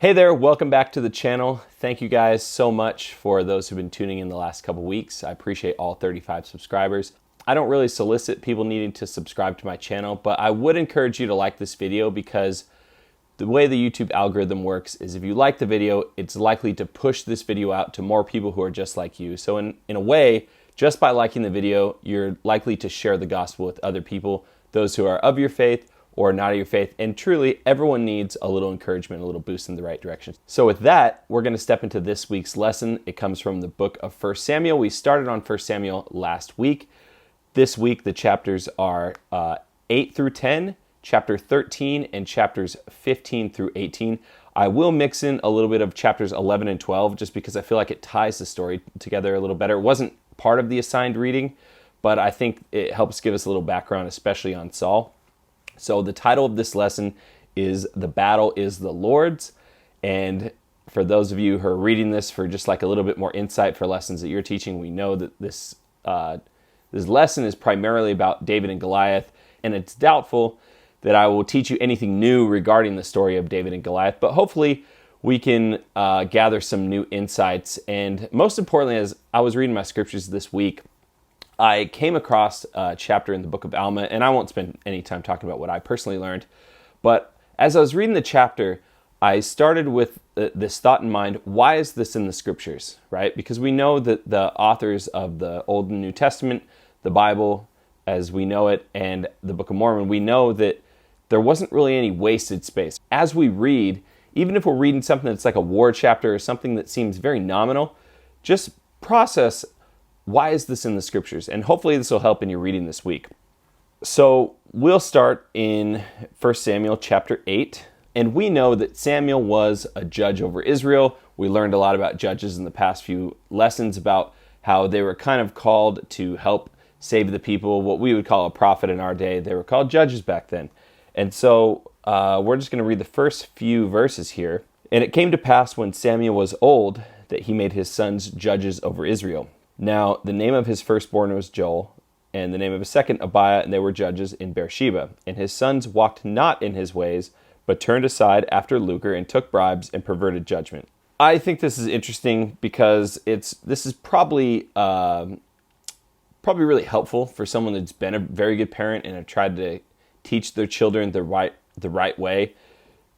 Hey there, welcome back to the channel. Thank you guys so much for those who've been tuning in the last couple weeks. I appreciate all 35 subscribers. I don't really solicit people needing to subscribe to my channel, but I would encourage you to like this video because the way the YouTube algorithm works is if you like the video, it's likely to push this video out to more people who are just like you. So in a way, just by liking the video, you're likely to share the gospel with other people, those who are of your faith or not of your faith. And truly, everyone needs a little encouragement, a little boost in the right direction. So with that, we're going to step into this week's lesson. It comes from the book of 1 Samuel. We started on 1 Samuel last week. This week, the chapters are 8 through 10, chapter 13, and chapters 15 through 18. I will mix in a little bit of chapters 11 and 12 just because I feel like it ties the story together a little better. It wasn't part of the assigned reading, but I think it helps give us a little background, especially on Saul. So the title of this lesson is The Battle is the Lord's. And for those of you who are reading this for just like a little bit more insight for lessons that you're teaching, we know that this lesson is primarily about David and Goliath, and it's doubtful that I will teach you anything new regarding the story of David and Goliath, but hopefully we can gather some new insights. And most importantly, as I was reading my scriptures this week, I came across a chapter in the book of Alma, and I won't spend any time talking about what I personally learned, but as I was reading the chapter, I started with this thought in mind: why is this in the scriptures, right? Because we know that the authors of the Old and New Testament, the Bible as we know it, and the Book of Mormon, we know that there wasn't really any wasted space. As we read, even if we're reading something that's like a war chapter or something that seems very nominal, just process, why is this in the scriptures? And hopefully this will help in your reading this week. So we'll start in 1 Samuel chapter 8. And we know that Samuel was a judge over Israel. We learned a lot about judges in the past few lessons about how they were kind of called to help save the people, what we would call a prophet in our day. They were called judges back then. And so we're just going to read the first few verses here. And it came to pass when Samuel was old that he made his sons judges over Israel. Now, the name of his firstborn was Joel, and the name of his second Abiah, and they were judges in Beersheba. And his sons walked not in his ways, but turned aside after lucre, and took bribes, and perverted judgment. I think this is interesting because this is probably really helpful for someone that's been a very good parent and have tried to teach their children the right way.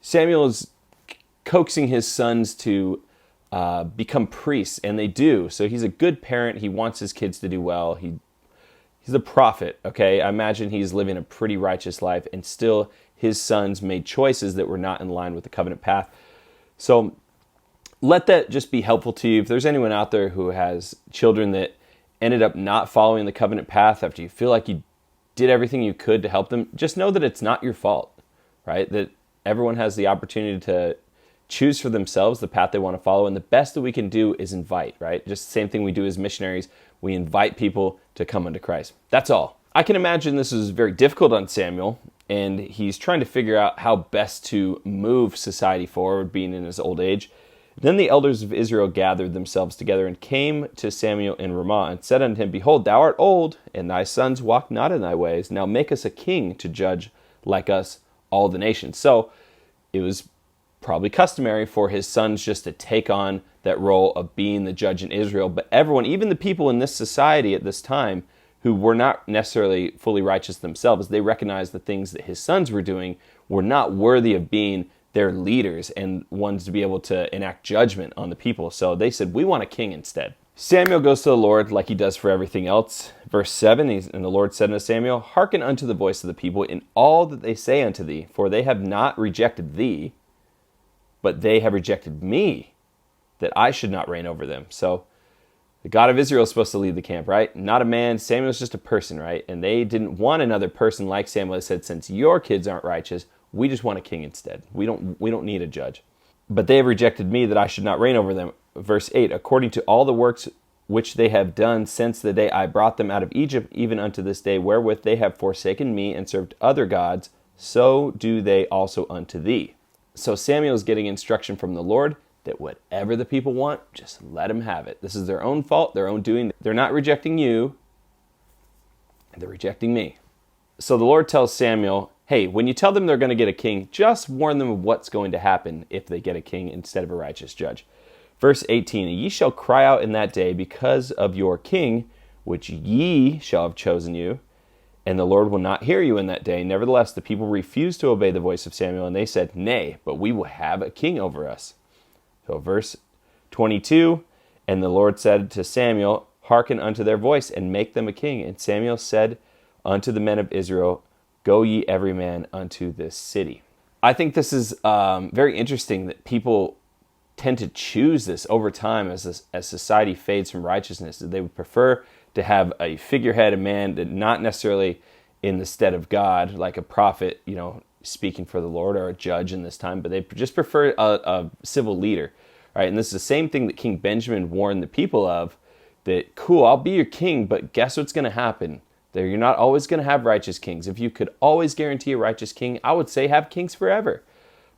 Samuel is coaxing his sons to become priests, and they do. So he's a good parent. He wants his kids to do well. He's a prophet, okay? I imagine he's living a pretty righteous life, and still his sons made choices that were not in line with the covenant path. So let that just be helpful to you. If there's anyone out there who has children that ended up not following the covenant path after you feel like you did everything you could to help them, just know that it's not your fault, right? That everyone has the opportunity to choose for themselves the path they want to follow, and the best that we can do is invite, right? Just the same thing we do as missionaries. We invite people to come unto Christ. That's all. I can imagine this is very difficult on Samuel, and he's trying to figure out how best to move society forward, being in his old age. Then the elders of Israel gathered themselves together and came to Samuel in Ramah and said unto him, Behold, thou art old, and thy sons walk not in thy ways. Now make us a king to judge like us all the nations. So it was probably customary for his sons just to take on that role of being the judge in Israel. But everyone, even the people in this society at this time who were not necessarily fully righteous themselves, they recognized the things that his sons were doing were not worthy of being their leaders and ones to be able to enact judgment on the people. So they said, we want a king instead. Samuel goes to the Lord like he does for everything else. Verse 7, and the Lord said unto Samuel, Hearken unto the voice of the people in all that they say unto thee, for they have not rejected thee, but they have rejected me, that I should not reign over them. So the God of Israel is supposed to lead the camp, right? Not a man. Samuel's just a person, right? And they didn't want another person like Samuel. They said, since your kids aren't righteous, we just want a king instead. We don't need a judge. But they have rejected me, that I should not reign over them. Verse 8, according to all the works which they have done since the day I brought them out of Egypt, even unto this day, wherewith they have forsaken me and served other gods, so do they also unto thee. So Samuel is getting instruction from the Lord that whatever the people want, just let them have it. This is their own fault, their own doing. They're not rejecting you, they're rejecting me. So the Lord tells Samuel, hey, when you tell them they're going to get a king, just warn them of what's going to happen if they get a king instead of a righteous judge. Verse 18, ye shall cry out in that day because of your king, which ye shall have chosen you, and the Lord will not hear you in that day. Nevertheless, the people refused to obey the voice of Samuel, and they said, nay, but we will have a king over us. So verse 22, and the Lord said to Samuel, hearken unto their voice, and make them a king. And Samuel said unto the men of Israel, go ye every man unto this city. I think this is very interesting that people tend to choose this over time as society fades from righteousness. They would prefer to have a figurehead, a man that not necessarily in the stead of God, like a prophet, speaking for the Lord, or a judge in this time, but they just prefer a civil leader, right? And this is the same thing that King Benjamin warned the people of, that, cool, I'll be your king, but guess what's going to happen? That you're not always going to have righteous kings. If you could always guarantee a righteous king, I would say have kings forever.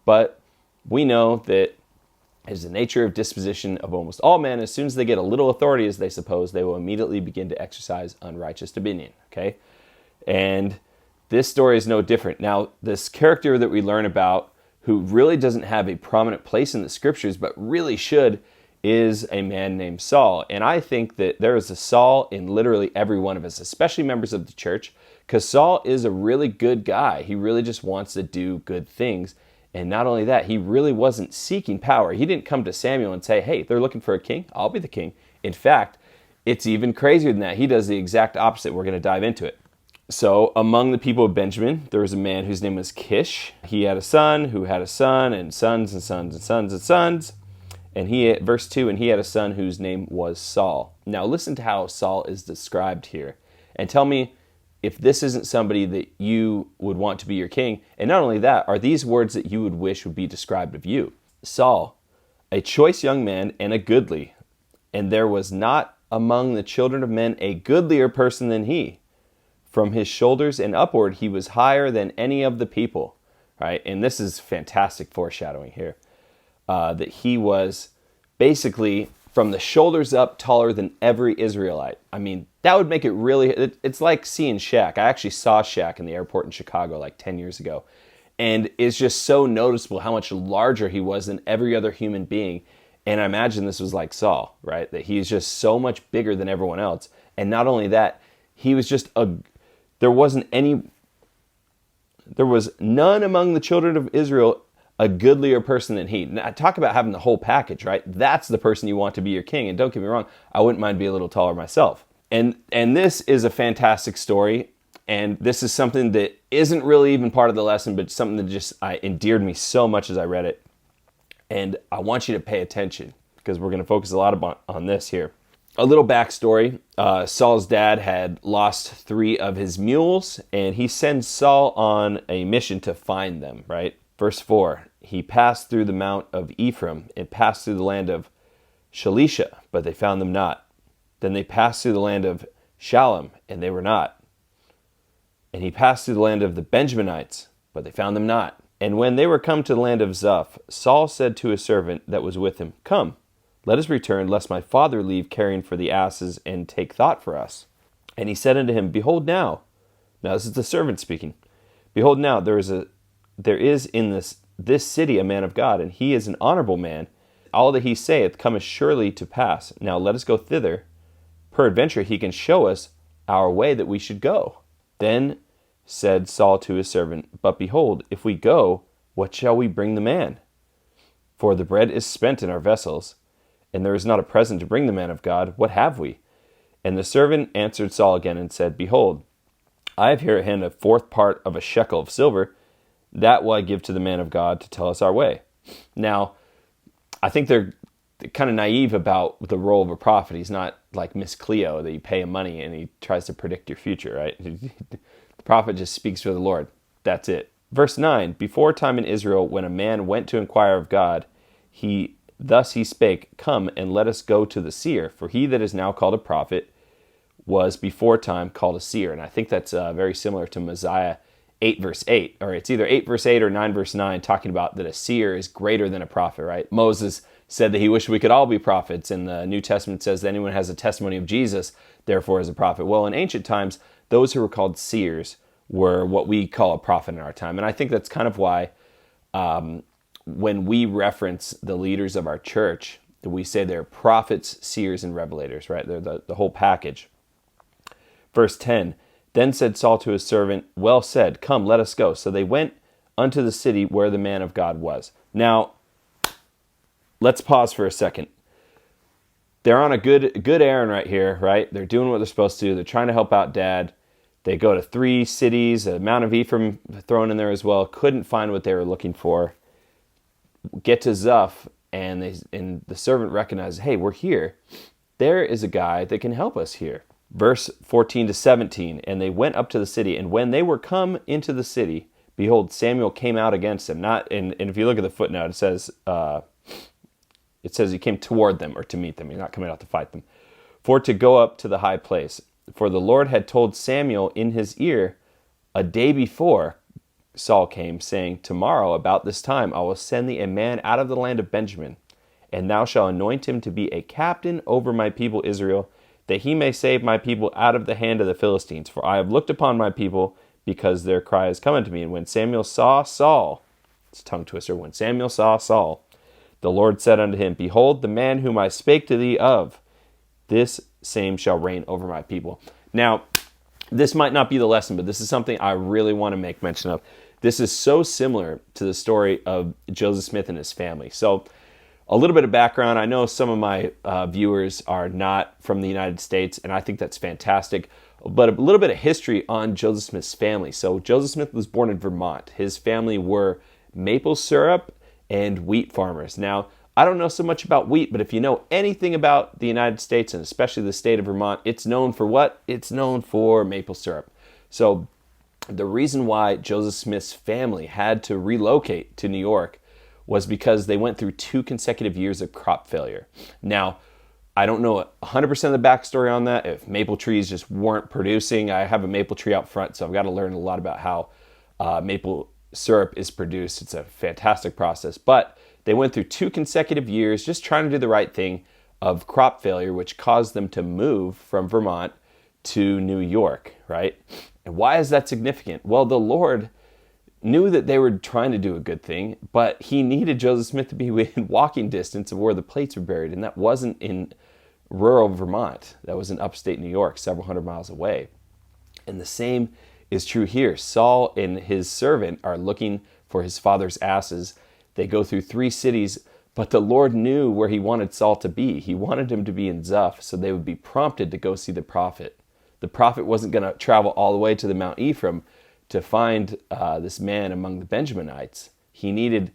But we know that as the nature of disposition of almost all men, as soon as they get a little authority, as they suppose, they will immediately begin to exercise unrighteous dominion, okay? And this story is no different. Now, this character that we learn about, who really doesn't have a prominent place in the scriptures, but really should, is a man named Saul. And I think that there is a Saul in literally every one of us, especially members of the church, because Saul is a really good guy. He really just wants to do good things. And not only that, he really wasn't seeking power. He didn't come to Samuel and say, hey, they're looking for a king. I'll be the king. In fact, it's even crazier than that. He does the exact opposite. We're going to dive into it. So among the people of Benjamin, there was a man whose name was Kish. He had a son who had a son, and sons and sons and sons and sons. And verse 2, and he had a son whose name was Saul. Now listen to how Saul is described here. And tell me if this isn't somebody that you would want to be your king. And not only that, are these words that you would wish would be described of you? Saul, a choice young man and a goodly. And there was not among the children of men a goodlier person than he. From his shoulders and upward, he was higher than any of the people. Right? And this is fantastic foreshadowing here. That he was basically from the shoulders up taller than every Israelite. I mean, that would make it really, it's like seeing Shaq. I actually saw Shaq in the airport in Chicago like 10 years ago. And it's just so noticeable how much larger he was than every other human being. And I imagine this was like Saul, right? That he's just so much bigger than everyone else. And not only that, he was just there was none among the children of Israel a goodlier person than he. Now, talk about having the whole package, right? That's the person you want to be your king. And don't get me wrong, I wouldn't mind being a little taller myself. And this is a fantastic story. And this is something that isn't really even part of the lesson, but something that just endeared me so much as I read it. And I want you to pay attention because we're going to focus a lot on this here. A little backstory. Saul's dad had lost 3 of his mules, and he sends Saul on a mission to find them, right? Verse 4, he passed through the mount of Ephraim and passed through the land of Shalisha, but they found them not. Then they passed through the land of Shalem, and they were not. And he passed through the land of the Benjaminites, but they found them not. And when they were come to the land of Zuph, Saul said to his servant that was with him, come, let us return, lest my father leave caring for the asses and take thought for us. And he said unto him, behold now this is the servant speaking, behold now, there is in this city a man of God, and he is an honorable man. All that he saith cometh surely to pass. Now let us go thither. Peradventure he can show us our way that we should go. Then said Saul to his servant, but behold, if we go, what shall we bring the man? For the bread is spent in our vessels, and there is not a present to bring the man of God. What have we? And the servant answered Saul again and said, behold, I have here at hand 1/4 part of a shekel of silver. That will I give to the man of God to tell us our way. Now, I think they're kind of naive about the role of a prophet. He's not like Miss Cleo that you pay him money and he tries to predict your future, right? The prophet just speaks for the Lord. That's it. Verse 9, before time in Israel, when a man went to inquire of God, thus he spake, come and let us go to the seer. For he that is now called a prophet was before time called a seer. And I think that's very similar to Mosiah 8 verse 8, or it's either 8 verse 8 or 9 verse 9, talking about that a seer is greater than a prophet, right? Moses said that he wished we could all be prophets, and the New Testament says that anyone has a testimony of Jesus, therefore is a prophet. Well, in ancient times, those who were called seers were what we call a prophet in our time. And I think that's kind of why when we reference the leaders of our church, we say they're prophets, seers, and revelators, right? They're the whole package. Verse 10, then said Saul to his servant, well said, come, let us go. So they went unto the city where the man of God was. Now, let's pause for a second. They're on a good errand right here, right? They're doing what they're supposed to do. They're trying to help out Dad. They go to 3 cities, the Mount of Ephraim thrown in there as well. Couldn't find what they were looking for. Get to Zuph, and the servant recognizes, hey, we're here. There is a guy that can help us here. Verse 14 to 17, and they went up to the city, and when they were come into the city, behold, Samuel came out against them. And if you look at the footnote, it says he came toward them or to meet them. He's not coming out to fight them. For to go up to the high place. For the Lord had told Samuel in his ear a day before Saul came, saying, tomorrow about this time I will send thee a man out of the land of Benjamin, and thou shalt anoint him to be a captain over my people Israel, that he may save my people out of the hand of the Philistines. For I have looked upon my people, because their cry has come unto me. And when Samuel saw Saul, it's a tongue twister, when Samuel saw Saul, the Lord said unto him, behold, the man whom I spake to thee of, this same shall reign over my people. Now, this might not be the lesson, but this is something I really want to make mention of. This is so similar to the story of Joseph Smith and his family. So, a little bit of background. I know some of my viewers are not from the United States, and I think that's fantastic. But a little bit of history on Joseph Smith's family. So, Joseph Smith was born in Vermont. His family were maple syrup and wheat farmers. Now, I don't know so much about wheat, but if you know anything about the United States, and especially the state of Vermont, it's known for what? It's known for maple syrup. So the reason why Joseph Smith's family had to relocate to New York was because they went through 2 consecutive years of crop failure. Now, I don't know 100% of the backstory on that, if maple trees just weren't producing. I have a maple tree out front, so I've got to learn a lot about how maple syrup is produced. It's a fantastic process, but they went through 2 consecutive years just trying to do the right thing of crop failure, which caused them to move from Vermont to New York, right? And why is that significant? Well, the Lord knew that they were trying to do a good thing, but he needed Joseph Smith to be within walking distance of where the plates were buried, and that wasn't in rural Vermont. That was in upstate New York, several hundred miles away. And the same is true here. Saul and his servant are looking for his father's asses. They go through 3 cities, but the Lord knew where he wanted Saul to be. He wanted him to be in Zuph, so they would be prompted to go see the prophet. The prophet wasn't going to travel all the way to the Mount Ephraim to find this man among the Benjaminites. He needed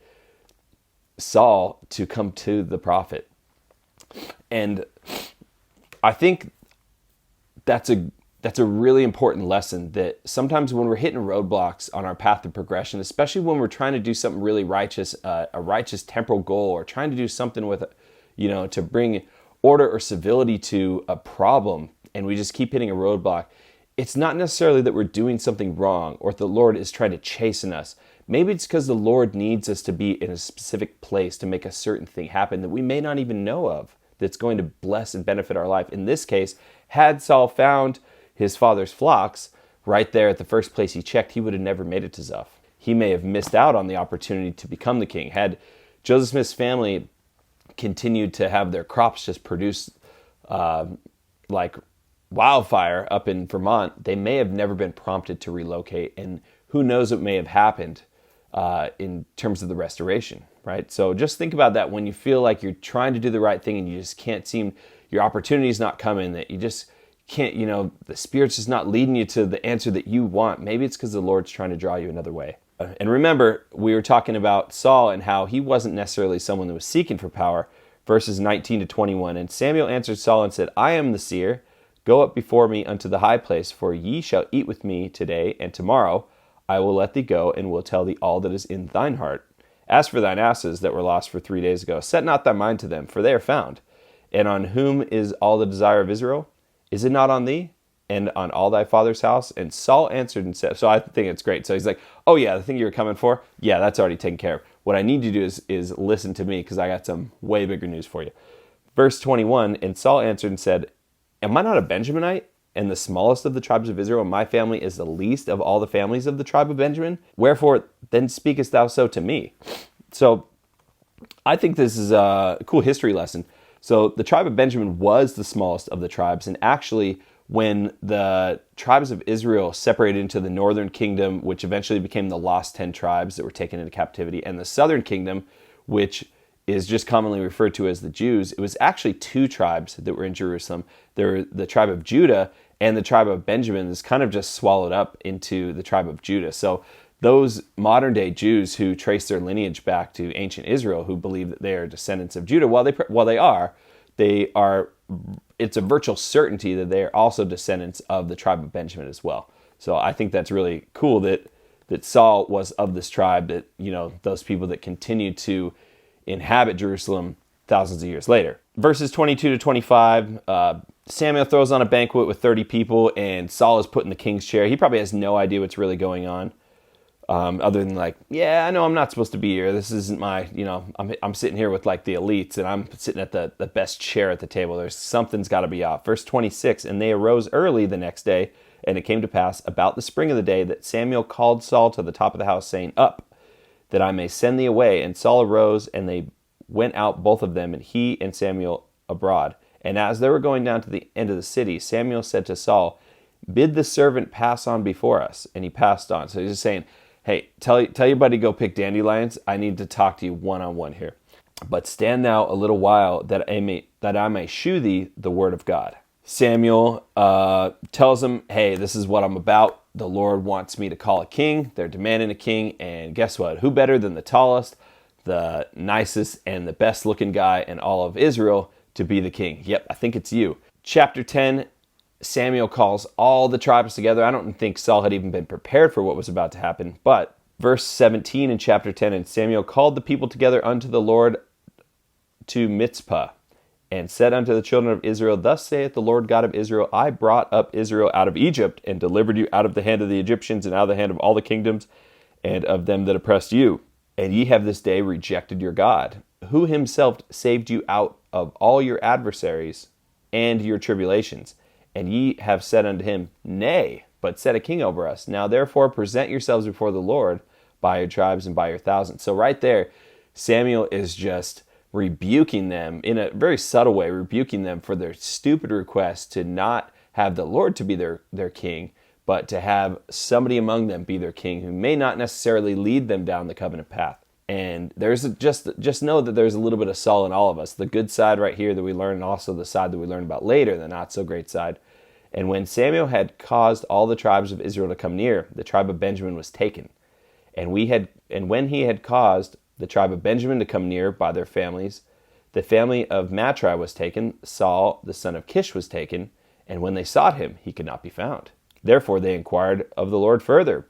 Saul to come to the prophet. And I think that's a really important lesson, that sometimes when we're hitting roadblocks on our path to progression, especially when we're trying to do something really righteous, a righteous temporal goal, or trying to do something with, to bring order or civility to a problem, and we just keep hitting a roadblock, it's not necessarily that we're doing something wrong or the Lord is trying to chasten us. Maybe it's because the Lord needs us to be in a specific place to make a certain thing happen that we may not even know of, that's going to bless and benefit our life. In this case, had Saul found his father's flocks right there at the first place he checked, he would have never made it to Zuph. He may have missed out on the opportunity to become the king. Had Joseph Smith's family continued to have their crops just produce like wildfire up in Vermont, they may have never been prompted to relocate, and who knows what may have happened in terms of the restoration, right? So just think about that when you feel like you're trying to do the right thing and you just can't seem, your opportunity's not coming, that you just can't, the Spirit's just not leading you to the answer that you want. Maybe it's because the Lord's trying to draw you another way. And remember, we were talking about Saul and how he wasn't necessarily someone that was seeking for power. Verses 19 to 21, and Samuel answered Saul and said, I am the seer. Go up before me unto the high place, for ye shall eat with me today, and tomorrow I will let thee go, and will tell thee all that is in thine heart. As for thine asses that were lost for 3 days ago, set not thy mind to them, for they are found. And on whom is all the desire of Israel? Is it not on thee, and on all thy father's house? And Saul answered and said, so I think it's great. So he's like, oh yeah, the thing you were coming for? Yeah, that's already taken care of. What I need you to do is listen to me, because I got some way bigger news for you. Verse 21, and Saul answered and said, am I not a Benjaminite? and the smallest of the tribes of Israel, and my family is the least of all the families of the tribe of Benjamin. Wherefore then speakest thou so to me? So I think this is a cool history lesson. So the tribe of Benjamin was the smallest of the tribes, and actually when the tribes of Israel separated into the northern kingdom, which eventually became the lost 10 tribes that were taken into captivity, and the southern kingdom, which is just commonly referred to as the Jews, it was actually 2 tribes that were in Jerusalem. There were the tribe of Judah and the tribe of Benjamin is kind of just swallowed up into the tribe of Judah. So those modern day Jews who trace their lineage back to ancient Israel, who believe that they are descendants of Judah, while they are, it's a virtual certainty that they are also descendants of the tribe of Benjamin as well. So I think that's really cool that Saul was of this tribe, that, those people that continue to inhabit Jerusalem thousands of years later. Verses 22 to 25, Samuel throws on a banquet with 30 people, and Saul is put in the king's chair. He probably has no idea what's really going on, other than like, yeah, I know I'm not supposed to be here. This isn't my, I'm sitting here with like the elites, and I'm sitting at the best chair at the table. Something's got to be off. Verse 26, and they arose early the next day, and it came to pass about the spring of the day that Samuel called Saul to the top of the house, saying, Up, that I may send thee away. And Saul arose, and they went out, both of them, and he and Samuel abroad. And as they were going down to the end of the city, Samuel said to Saul, Bid the servant pass on before us. And he passed on. So he's just saying, hey, tell your buddy to go pick dandelions. I need to talk to you one-on-one here. But stand thou a little while, that I may shew thee the word of God. Samuel tells him, hey, this is what I'm about. The Lord wants me to call a king. They're demanding a king. And guess what? Who better than the tallest, the nicest, and the best looking guy in all of Israel to be the king? Yep, I think it's you. Chapter 10, Samuel calls all the tribes together. I don't think Saul had even been prepared for what was about to happen. But verse 17 in chapter 10, and Samuel called the people together unto the Lord to Mizpah, and said unto the children of Israel, Thus saith the Lord God of Israel, I brought up Israel out of Egypt, and delivered you out of the hand of the Egyptians, and out of the hand of all the kingdoms, and of them that oppressed you. And ye have this day rejected your God, who himself saved you out of all your adversaries and your tribulations. And ye have said unto him, Nay, but set a king over us. Now therefore present yourselves before the Lord by your tribes and by your thousands. So right there, Samuel is just rebuking them in a very subtle way, rebuking them for their stupid request to not have the Lord to be their king, but to have somebody among them be their king who may not necessarily lead them down the covenant path. And there's just know that there's a little bit of Saul in all of us. The good side right here that we learn, and also the side that we learn about later, the not so great side. And when Samuel had caused all the tribes of Israel to come near, the tribe of Benjamin was taken. And when he had caused the tribe of Benjamin to come near by their families, the family of Matri was taken. Saul, the son of Kish, was taken. And when they sought him, he could not be found. Therefore they inquired of the Lord further,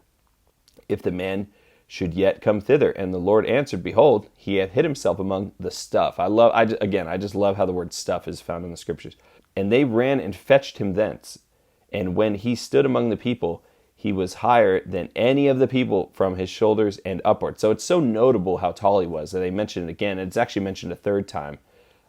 if the man should yet come thither. And the Lord answered, Behold, he hath hid himself among the stuff. I just love how the word stuff is found in the scriptures. And they ran and fetched him thence. And when he stood among the people, he was higher than any of the people from his shoulders and upward. So it's so notable how tall he was that they mentioned it again. It's actually mentioned a third time,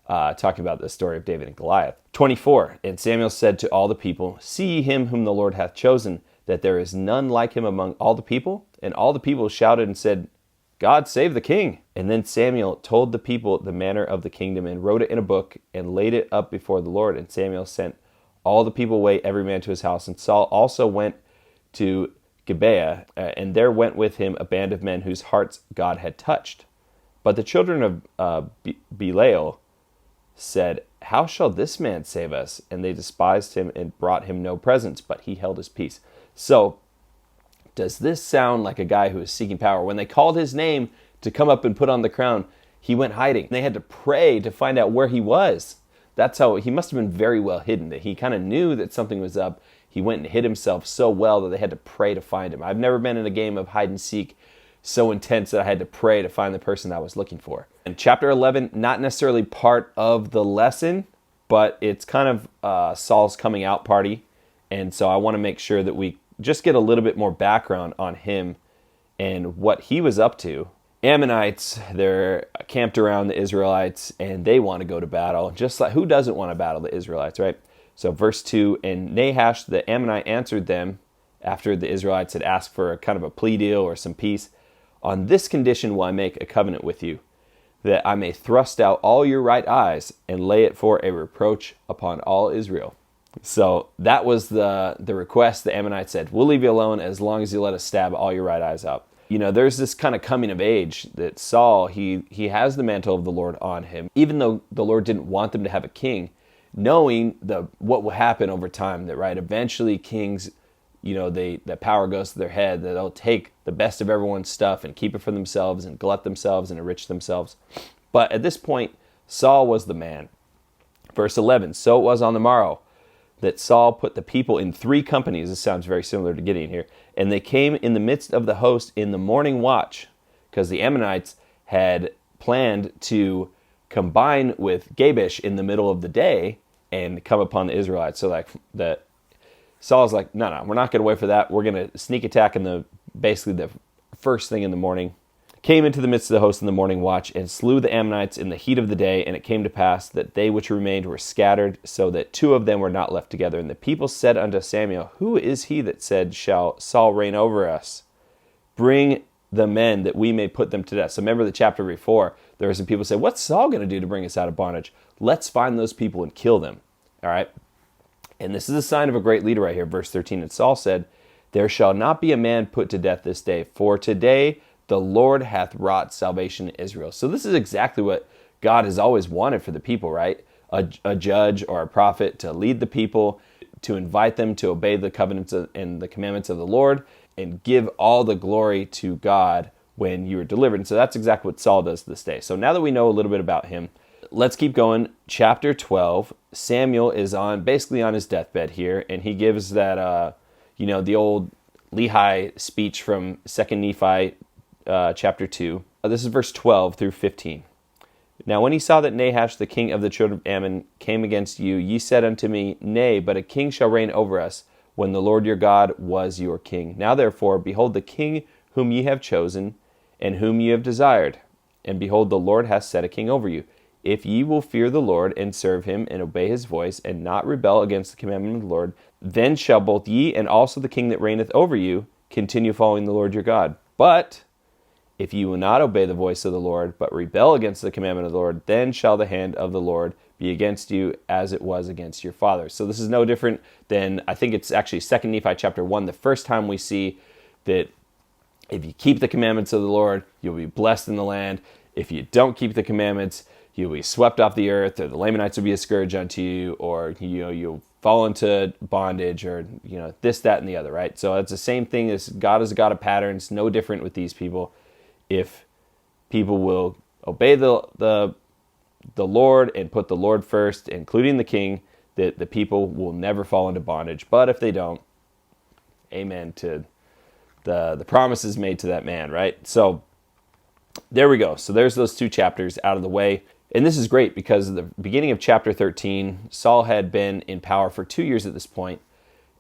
talking about the story of David and Goliath. 24, and Samuel said to all the people, See ye him whom the Lord hath chosen, that there is none like him among all the people? And all the people shouted and said, God save the king. And then Samuel told the people the manner of the kingdom, and wrote it in a book, and laid it up before the Lord. And Samuel sent all the people away, every man to his house. And Saul also went to Gibeah, and there went with him a band of men whose hearts God had touched. But the children of Belial said, How shall this man save us? And they despised him and brought him no presents, but he held his peace. So, does this sound like a guy who is seeking power? When they called his name to come up and put on the crown, he went hiding. They had to pray to find out where he was. That's how he must have been very well hidden, that he kind of knew that something was up. He went and hid himself so well that they had to pray to find him. I've never been in a game of hide and seek so intense that I had to pray to find the person I was looking for. And chapter 11, not necessarily part of the lesson, but it's kind of Saul's coming out party. And so I want to make sure that we just get a little bit more background on him and what he was up to. Ammonites, they're camped around the Israelites, and they want to go to battle. Just like, who doesn't want to battle the Israelites, right? So verse 2, and Nahash the Ammonite answered them, after the Israelites had asked for a kind of a plea deal or some peace, on this condition will I make a covenant with you, that I may thrust out all your right eyes and lay it for a reproach upon all Israel. So that was the request. The Ammonites said, we'll leave you alone as long as you let us stab all your right eyes out. You know, there's this kind of coming of age that Saul, he has the mantle of the Lord on him, even though the Lord didn't want them to have a king, knowing what will happen over time, that right, eventually kings, you know, the power goes to their head, that they'll take the best of everyone's stuff and keep it for themselves and glut themselves and enrich themselves. But at this point, Saul was the man. Verse 11, so it was on the morrow that Saul put the people in 3 companies. This sounds very similar to Gideon here. And they came in the midst of the host in the morning watch, because the Ammonites had planned to combine with Gabish in the middle of the day and come upon the Israelites. So like Saul's like, no, we're not going to wait for that. We're going to sneak attack in basically the first thing in the morning. Came into the midst of the host in the morning watch and slew the Ammonites in the heat of the day. And it came to pass that they which remained were scattered, so that 2 of them were not left together. And the people said unto Samuel, who is he that said, shall Saul reign over us? Bring the men that we may put them to death. So remember the chapter before, there were some people say, what's Saul going to do to bring us out of bondage? Let's find those people and kill them. All right. And this is a sign of a great leader right here. Verse 13, and Saul said, there shall not be a man put to death this day, for today the Lord hath wrought salvation in Israel. So this is exactly what God has always wanted for the people, right? A judge or a prophet to lead the people, to invite them to obey the covenants and the commandments of the Lord, and give all the glory to God when you are delivered. And so that's exactly what Saul does this day. So now that we know a little bit about him, let's keep going. Chapter 12, Samuel is basically on his deathbed here, and he gives that, the old Lehi speech from 2 Nephi chapter 2. This is verse 12 through 15. Now when he saw that Nahash, the king of the children of Ammon, came against you, ye said unto me, nay, but a king shall reign over us, when the Lord your God was your king. Now therefore, behold the king whom ye have chosen, and whom ye have desired. And behold, the Lord hath set a king over you. If ye will fear the Lord, and serve him, and obey his voice, and not rebel against the commandment of the Lord, then shall both ye and also the king that reigneth over you continue following the Lord your God. But if ye will not obey the voice of the Lord, but rebel against the commandment of the Lord, then shall the hand of the Lord be against you as it was against your fathers. So this is no different than, I think it's actually 2 Nephi chapter 1, the first time we see that if you keep the commandments of the Lord, you'll be blessed in the land. If you don't keep the commandments, you'll be swept off the earth, or the Lamanites will be a scourge unto you, or you'll fall into bondage, or this, that, and the other, right? So it's the same thing as God is a God of patterns, no different with these people. If people will obey the Lord and put the Lord first, including the king, that the people will never fall into bondage. But if they don't, amen to the promises made to that man, right? So there we go. So there's those 2 chapters out of the way. And this is great because at the beginning of chapter 13, Saul had been in power for 2 years at this point,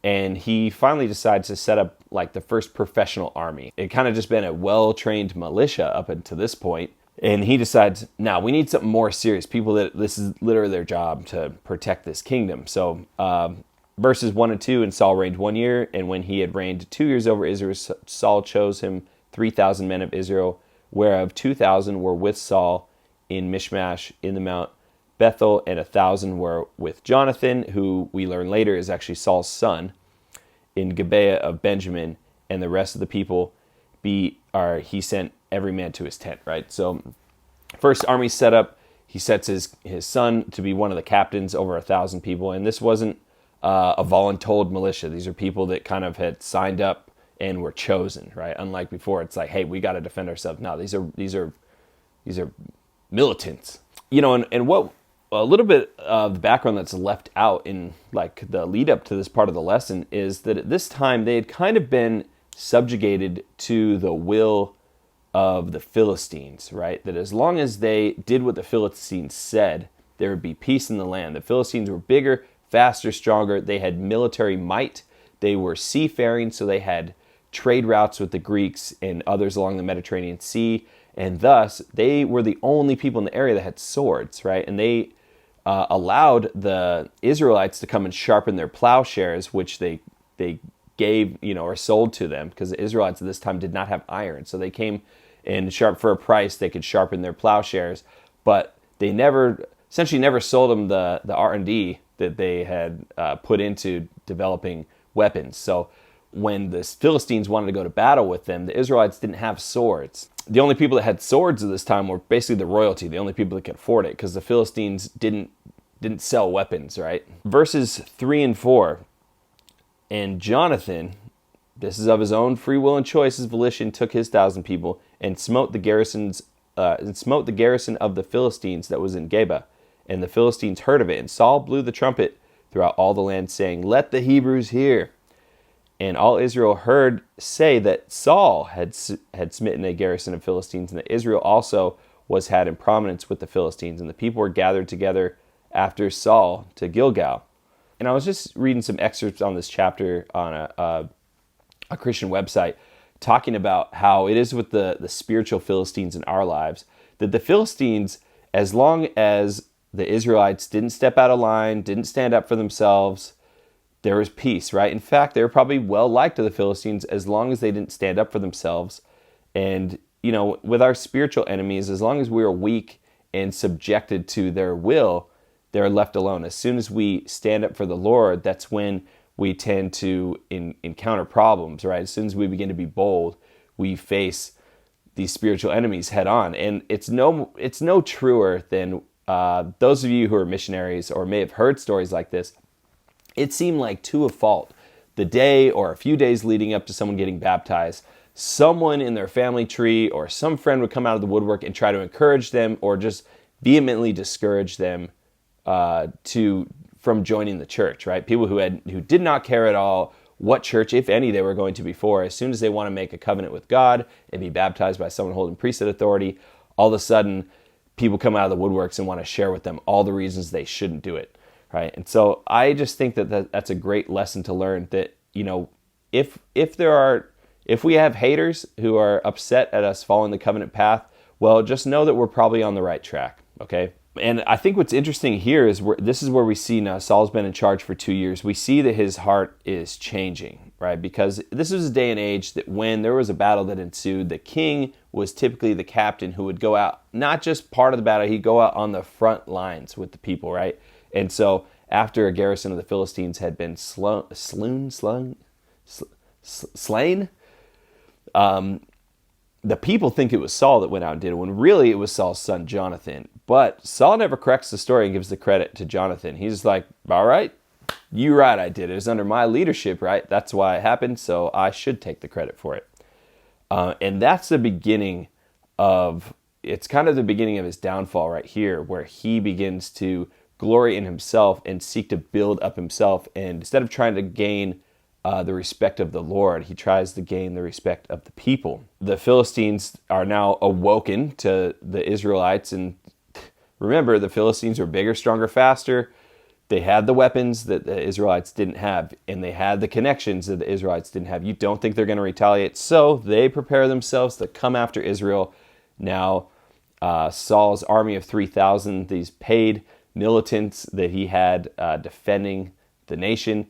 and he finally decides to set up like the first professional army. It kind of just been a well-trained militia up until this point. And he decides, now we need something more serious. People that this is literally their job to protect this kingdom. So verses 1 and 2, and Saul reigned 1 year, and when he had reigned 2 years over Israel, Saul chose him 3,000 men of Israel, whereof 2,000 were with Saul in Mishmash in the Mount Bethel, and 1,000 were with Jonathan, who we learn later is actually Saul's son, in Gibeah of Benjamin, and the rest of the people he sent every man to his tent, right? So first army set up, he sets his son to be one of the captains over 1,000 people, and this wasn't a voluntold militia. These are people that kind of had signed up and were chosen, right? Unlike before, it's like, hey, we got to defend ourselves. No, these are militants, and what a little bit of the background that's left out in like the lead up to this part of the lesson is that at this time they had kind of been subjugated to the will of the Philistines, right? That as long as they did what the Philistines said, there would be peace in the land. The Philistines were bigger, faster, stronger. They had military might. They were seafaring, so they had trade routes with the Greeks and others along the Mediterranean Sea. And thus, they were the only people in the area that had swords, right? And they allowed the Israelites to come and sharpen their plowshares, which they gave, or sold to them, because the Israelites at this time did not have iron. So they came and for a price, they could sharpen their plowshares, but they essentially never sold them the R&D that they had put into developing weapons. So when the Philistines wanted to go to battle with them, the Israelites didn't have swords. The only people that had swords at this time were basically the royalty, the only people that could afford it, because the Philistines didn't sell weapons, right? Verses 3 and 4. And Jonathan, this is of his own free will and choice, his volition, took his 1,000 people and smote the garrison of the Philistines that was in Geba. And the Philistines heard of it. And Saul blew the trumpet throughout all the land, saying, "Let the Hebrews hear." And all Israel heard say that Saul had smitten a garrison of Philistines, and that Israel also was had in prominence with the Philistines. And the people were gathered together after Saul to Gilgal. And I was just reading some excerpts on this chapter on a Christian website, talking about how it is with the spiritual Philistines in our lives, that the Philistines, as long as the Israelites didn't step out of line, didn't stand up for themselves, there was peace, right? In fact, they were probably well liked to the Philistines as long as they didn't stand up for themselves. And, with our spiritual enemies, as long as we are weak and subjected to their will, they're left alone. As soon as we stand up for the Lord, that's when we tend to encounter problems, right? As soon as we begin to be bold, we face these spiritual enemies head on. And it's no truer than those of you who are missionaries or may have heard stories like this. It seemed like to a fault, the day or a few days leading up to someone getting baptized, someone in their family tree or some friend would come out of the woodwork and try to encourage them or just vehemently discourage them from joining the church, right? People who did not care at all what church, if any, they were going to be for. As soon as they want to make a covenant with God and be baptized by someone holding priesthood authority, all of a sudden people come out of the woodworks and want to share with them all the reasons they shouldn't do it, right? And so I just think that's a great lesson to learn, that if we have haters who are upset at us following the covenant path, well, just know that we're probably on the right track, okay? And I think what's interesting here is this is where we see now Saul's been in charge for 2 years. We see that his heart is changing, right? Because this was a day and age that when there was a battle that ensued, the king was typically the captain who would go out, not just part of the battle, he'd go out on the front lines with the people, right? And so after a garrison of the Philistines had been slain, the people think it was Saul that went out and did it, when really it was Saul's son, Jonathan. But Saul never corrects the story and gives the credit to Jonathan. He's like, all right, you're right, I did it. It was under my leadership, right? That's why it happened, so I should take the credit for it. And that's the beginning it's kind of the beginning of his downfall right here, where he begins to glory in himself and seek to build up himself. And instead of trying to gain the respect of the Lord, he tries to gain the respect of the people. The Philistines are now awoken to the Israelites, and remember, the Philistines were bigger, stronger, faster. They had the weapons that the Israelites didn't have, and they had the connections that the Israelites didn't have. You don't think they're going to retaliate, so they prepare themselves to come after Israel. Now, Saul's army of 3,000, these paid militants that he had defending the nation,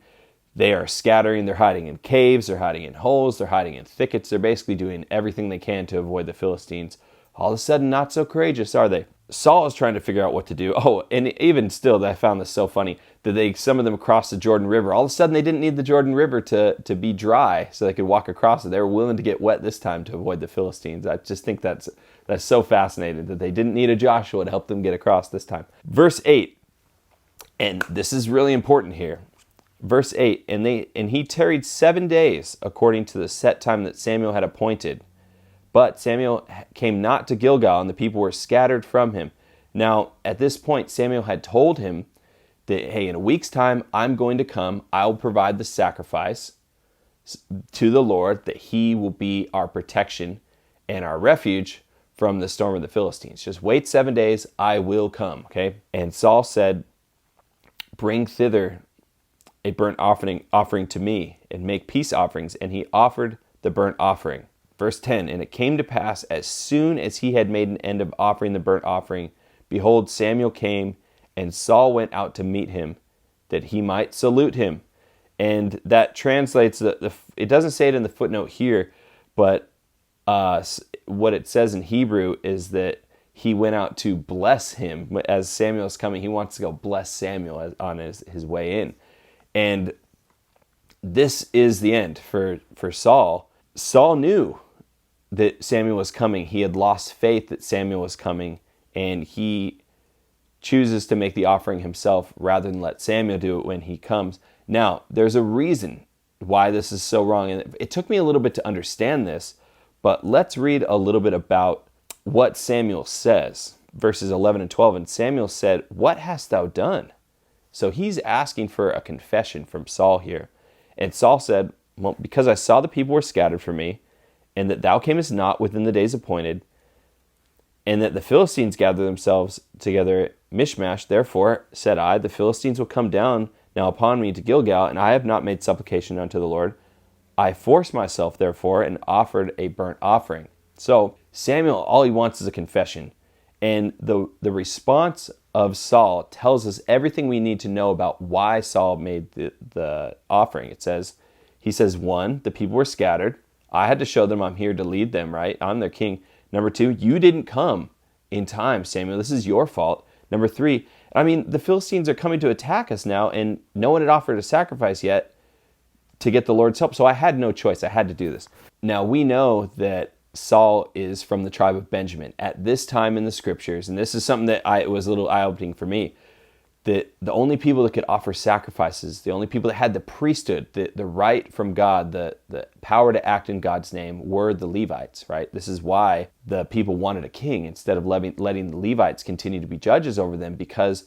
they are scattering. They're hiding in caves, they're hiding in holes, they're hiding in thickets. They're basically doing everything they can to avoid the Philistines. All of a sudden, not so courageous, are they? Saul is trying to figure out what to do. Oh, and even still, I found this so funny, that some of them crossed the Jordan River. All of a sudden, they didn't need the Jordan River to be dry so they could walk across it. They were willing to get wet this time to avoid the Philistines. I just think that's so fascinating, that they didn't need a Joshua to help them get across this time. Verse 8, and this is really important here. Verse 8, and he tarried 7 days according to the set time that Samuel had appointed. But Samuel came not to Gilgal, and the people were scattered from him. Now, at this point, Samuel had told him that, hey, in a week's time, I'm going to come. I'll provide the sacrifice to the Lord, that he will be our protection and our refuge from the storm of the Philistines. Just wait 7 days, I will come, okay? And Saul said, bring thither a burnt offering to me, and make peace offerings. And he offered the burnt offering. Verse 10, and it came to pass, as soon as he had made an end of offering the burnt offering, behold, Samuel came And Saul went out to meet him, that he might salute him. And that translates, it doesn't say it in the footnote here, but what it says in Hebrew is that he went out to bless him. As Samuel's coming, he wants to go bless Samuel on his way in. And this is the end for Saul. Saul knew that Samuel was coming. He had lost faith that Samuel was coming, and he chooses to make the offering himself rather than let Samuel do it when he comes. Now, there's a reason why this is so wrong, and it took me a little bit to understand this, but let's read a little bit about what Samuel says, verses 11 and 12. And Samuel said, "What hast thou done?" So he's asking for a confession from Saul here. And Saul said, "Well, because I saw the people were scattered from me, and that thou camest not within the days appointed, and that the Philistines gather themselves together at Mishmash, therefore said I, the Philistines will come down now upon me to Gilgal, and I have not made supplication unto the Lord. I forced myself, therefore, and offered a burnt offering." So Samuel, all he wants is a confession. And the response of Saul tells us everything we need to know about why Saul made the offering. He says, 1, the people were scattered. I had to show them I'm here to lead them, right? I'm their king. Number 2, you didn't come in time, Samuel. This is your fault. Number 3, the Philistines are coming to attack us now, and no one had offered a sacrifice yet to get the Lord's help. So I had no choice. I had to do this. Now, we know that Saul is from the tribe of Benjamin. At this time in the scriptures, and this is something that it was a little eye-opening for me, that the only people that could offer sacrifices, the only people that had the priesthood, the right from God, the power to act in God's name, were the Levites, right? This is why the people wanted a king instead of letting the Levites continue to be judges over them, because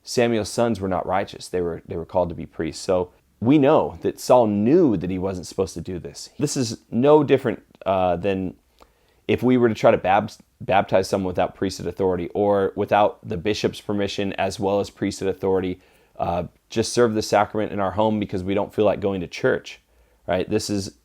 Samuel's sons were not righteous. They were called to be priests. So we know that Saul knew that he wasn't supposed to do this. This is no different than if we were to try to baptize someone without priesthood authority, or without the bishop's permission as well as priesthood authority, just serve the sacrament in our home because we don't feel like going to church, right? This is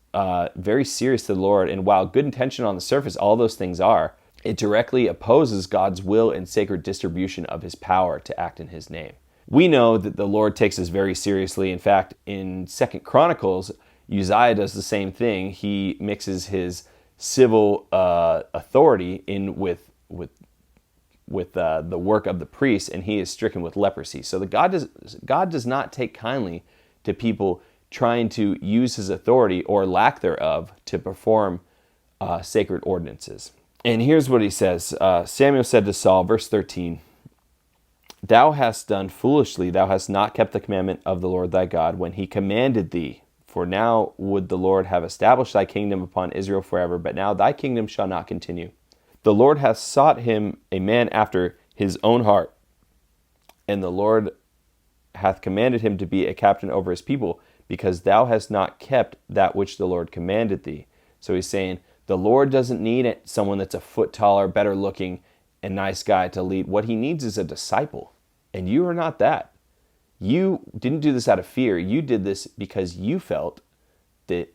very serious to the Lord, and while good intention on the surface, all those things are, it directly opposes God's will and sacred distribution of his power to act in his name. We know that the Lord takes this very seriously. In fact, in 2 Chronicles, Uzziah does the same thing. He mixes his civil authority in with the work of the priest, and he is stricken with leprosy. So God does not take kindly to people trying to use his authority or lack thereof to perform sacred ordinances. And here's what he says. Samuel said to Saul, verse 13, "Thou hast done foolishly. Thou hast not kept the commandment of the Lord thy God when he commanded thee. For now would the Lord have established thy kingdom upon Israel forever, but now thy kingdom shall not continue. The Lord hath sought him a man after his own heart, and the Lord hath commanded him to be a captain over his people, because thou hast not kept that which the Lord commanded thee." So he's saying the Lord doesn't need someone that's a foot taller, better looking, and nice guy to lead. What he needs is a disciple, and you are not that. You didn't do this out of fear. You did this because you felt that,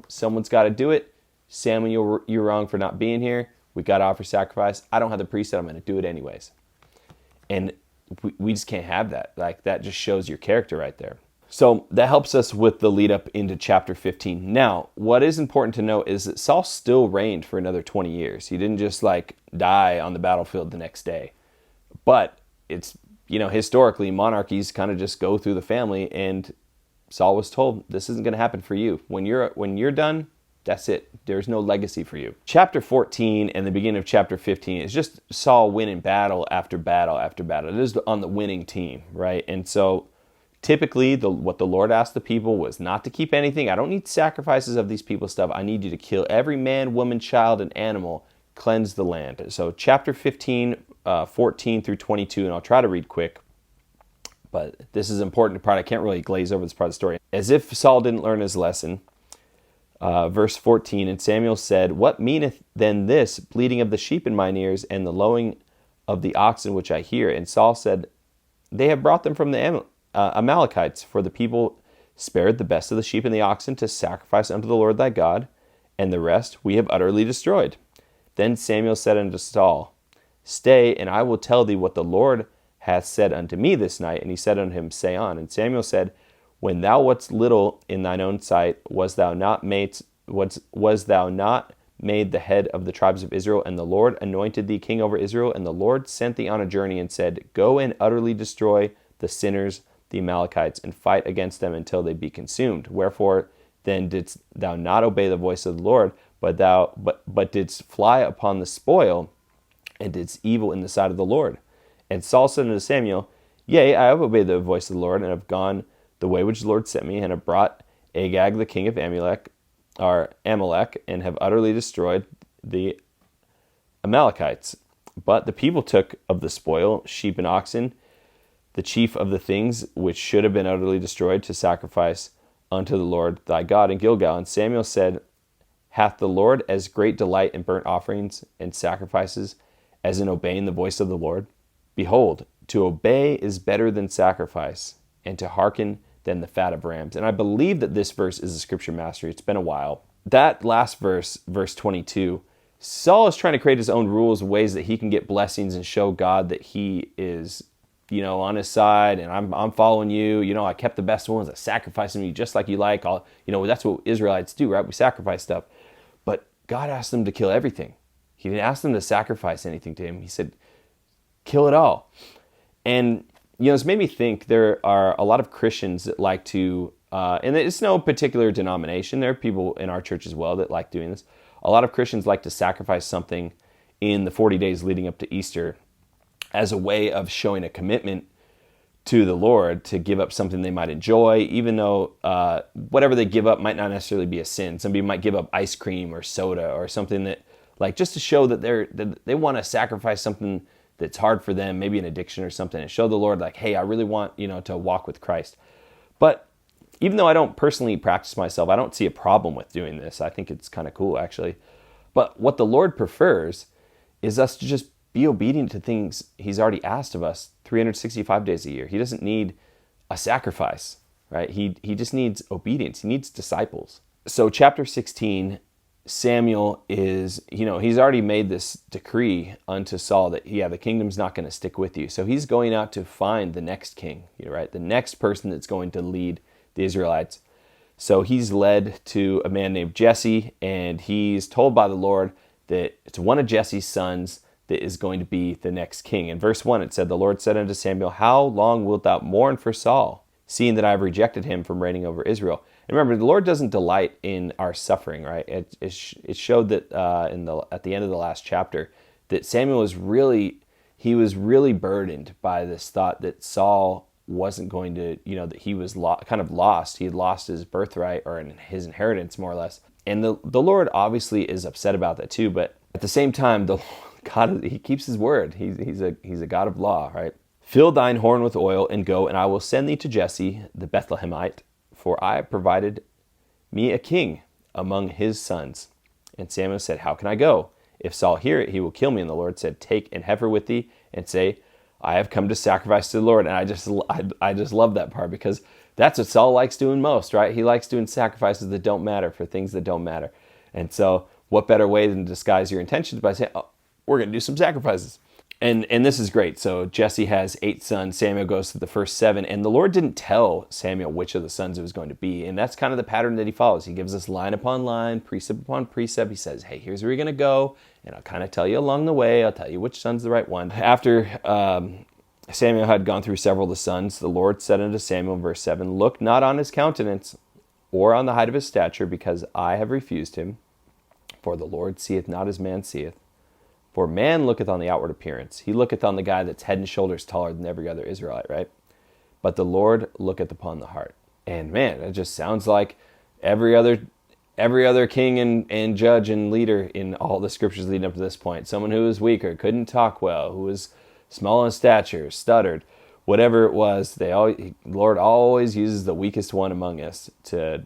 someone's got to do it. Samuel, you're wrong for not being here. We got to offer sacrifice. I don't have the priesthood. I'm going to do it anyways. And we just can't have that. Like, that just shows your character right there. So that helps us with the lead up into chapter 15. Now, what is important to note is that Saul still reigned for another 20 years. He didn't just die on the battlefield the next day. But it's, historically, monarchies kind of just go through the family, and Saul was told, this isn't going to happen for you. When you're done, that's it. There's no legacy for you. Chapter 14 and the beginning of chapter 15 is just Saul winning battle after battle after battle. It is on the winning team, right? And so typically what the Lord asked the people was not to keep anything. I don't need sacrifices of these people's stuff. I need you to kill every man, woman, child, and animal, cleanse the land. So chapter 15, 14 through 22, and I'll try to read quick, but this is important part. I can't really glaze over this part of the story. As if Saul didn't learn his lesson. Verse 14, "And Samuel said, What meaneth then this bleating of the sheep in mine ears, and the lowing of the oxen which I hear? And Saul said, They have brought them from the Amalekites, for the people spared the best of the sheep and the oxen to sacrifice unto the Lord thy God, and the rest we have utterly destroyed. Then Samuel said unto Saul, Stay, and I will tell thee what the Lord hath said unto me this night. And he said unto him, Say on. And Samuel said, When thou wast little in thine own sight, was thou not made the head of the tribes of Israel? And the Lord anointed thee king over Israel. And the Lord sent thee on a journey and said, Go and utterly destroy the sinners, the Amalekites, and fight against them until they be consumed. Wherefore then didst thou not obey the voice of the Lord, but didst fly upon the spoil, and didst evil in the sight of the Lord? And Saul said unto Samuel, Yea, I have obeyed the voice of the Lord, and have gone the way which the Lord sent me, and have brought Agag the king of Amalek, and have utterly destroyed the Amalekites. But the people took of the spoil sheep and oxen, the chief of the things which should have been utterly destroyed, to sacrifice unto the Lord thy God in Gilgal. And Samuel said, Hath the Lord as great delight in burnt offerings and sacrifices as in obeying the voice of the Lord? Behold, to obey is better than sacrifice, and to hearken than the fat of rams. And I believe that this verse is a scripture mastery. It's been a while. That last verse, verse 22, Saul is trying to create his own rules, ways that he can get blessings and show God that he is, on his side, and I'm following you. I kept the best ones. I sacrificed them to you just like you like. That's what Israelites do, right? We sacrifice stuff. But God asked them to kill everything. He didn't ask them to sacrifice anything to him. He said, kill it all. And, it's made me think there are a lot of Christians that like to, and it's no particular denomination. There are people in our church as well that like doing this. A lot of Christians like to sacrifice something in the 40 days leading up to Easter as a way of showing a commitment to the Lord, to give up something they might enjoy, even though whatever they give up might not necessarily be a sin. Somebody might give up ice cream or soda or something that, just to show that they want to sacrifice something that's hard for them, maybe an addiction or something, and show the Lord, hey, I really want, to walk with Christ. But even though I don't personally practice myself, I don't see a problem with doing this. I think it's kind of cool, actually. But what the Lord prefers is us to just be obedient to things he's already asked of us 365 days a year. He doesn't need a sacrifice, right? He just needs obedience. He needs disciples. So chapter 16, Samuel is, he's already made this decree unto Saul that, the kingdom's not going to stick with you. So he's going out to find the next king, right? The next person that's going to lead the Israelites. So he's led to a man named Jesse, and he's told by the Lord that it's one of Jesse's sons that is going to be the next king. In verse 1, it said, The Lord said unto Samuel, How long wilt thou mourn for Saul, seeing that I have rejected him from reigning over Israel? And remember, the Lord doesn't delight in our suffering, right? It showed that at the end of the last chapter that Samuel was really burdened by this thought that Saul wasn't going to, that he was kind of lost. He had lost his birthright, or his inheritance, more or less. And the Lord obviously is upset about that too. But at the same time, God, he keeps his word. He's a God of law, right? Fill thine horn with oil and go, and I will send thee to Jesse the Bethlehemite, for I have provided me a king among his sons. And Samuel said, How can I go? If Saul hear it, he will kill me. And the Lord said, Take an heifer with thee, and say, I have come to sacrifice to the Lord. And I just love that part, because that's what Saul likes doing most, right? He likes doing sacrifices that don't matter for things that don't matter. And so what better way than to disguise your intentions by saying, we're going to do some sacrifices. And this is great. So Jesse has 8 sons. Samuel goes to the first 7. And the Lord didn't tell Samuel which of the sons it was going to be. And that's kind of the pattern that he follows. He gives us line upon line, precept upon precept. He says, hey, here's where you're going to go. And I'll kind of tell you along the way. I'll tell you which son's the right one. After Samuel had gone through several of the sons, the Lord said unto Samuel, verse 7, Look not on his countenance or on the height of his stature, because I have refused him. For the Lord seeth not as man seeth. For man looketh on the outward appearance. He looketh on the guy that's head and shoulders taller than every other Israelite, right? But the Lord looketh upon the heart. And man, it just sounds like every other king and judge and leader in all the scriptures leading up to this point. Someone who was weaker, couldn't talk well, who was small in stature, stuttered, whatever it was. The Lord always uses the weakest one among us to